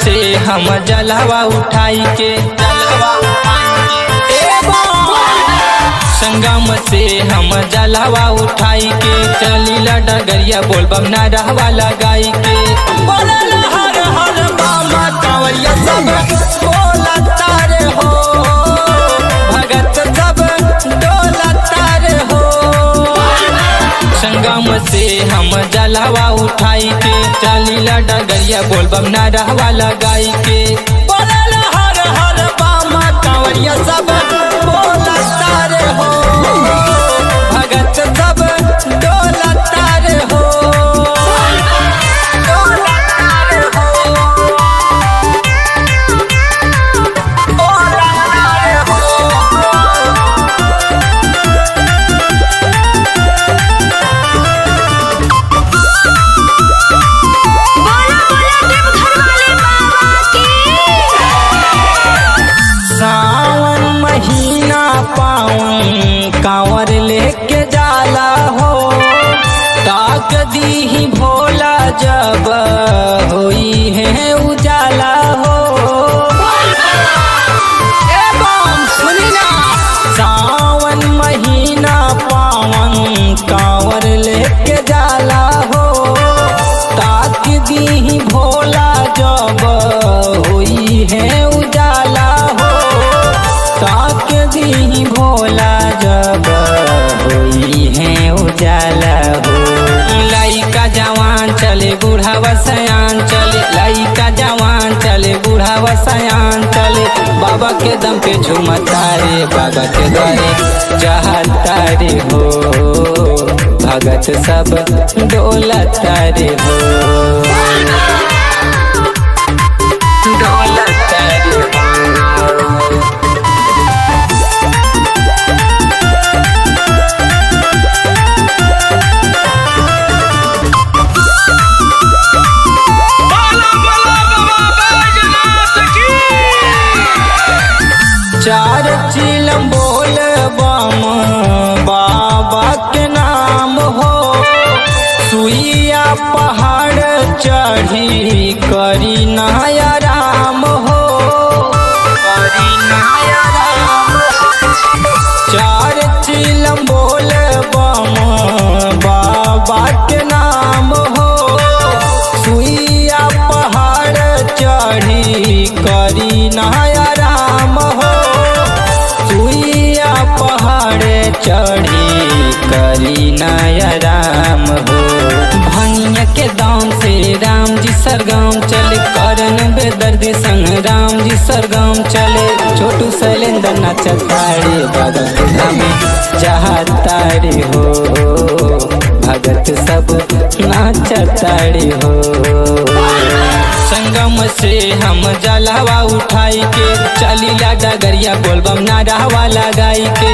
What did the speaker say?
से हम जलवा उठाई के संगम से हम जलवा उठाई के चलीला डगरिया बोलबम ना रहवा लगाई के बोलल हर हर बाबा कांवरिया सब बोलता रे हो भगत सब डोलता रे हो। संगम से हम जलवा उठाई के चलीला डगरिया बोलबम ना रहवा लगाई के बोलल हर हर बाबा कांवरिया सब बोलता रे हो भगत सब डोलता रे हो डोलता रे हो डोलता रे हो। सावन महीना पावन कांवर लेके जाला हो ताक दी भोला जब होई है उजाला हो। एवं सुनी ना सावन महीना पावन कांवर लेके जाला हो ताक दी भोला जब होई है उजाला हो ताक दी भोला जब होई है उजाला हो। लइका जवान चले बूढ़ावा सयान चले लइका जवान चले बूढ़ावा सयान चले बाबा के दम पे झूमता रे बाबा के द्वारे चाहता रे हो भगत सब डोलता रे हो डोलता रे हो। चार चिलम बोल बम बाबा के नाम हो सुइया पहाड़ चढ़ी करी नया राम हो करी नया राम। चार चिलम बोल बम बाबा के नाम हो सुइया पहाड़ चढ़ी करी नया राम हो सुइया पहाड़ चढ़ी करी नया राम हो। भनिया के दाम से राम जी सरगाम चले करन बेदर्दी संग राम जी सरगाम चले छोटू शैलेंद्र नचतारे भगत धामे चाहतारे हो भगत सब नाचतारे हो। संगम से हम जलवा उठाई के चलीला डगरिया बोलबम ना रहवा लगाई के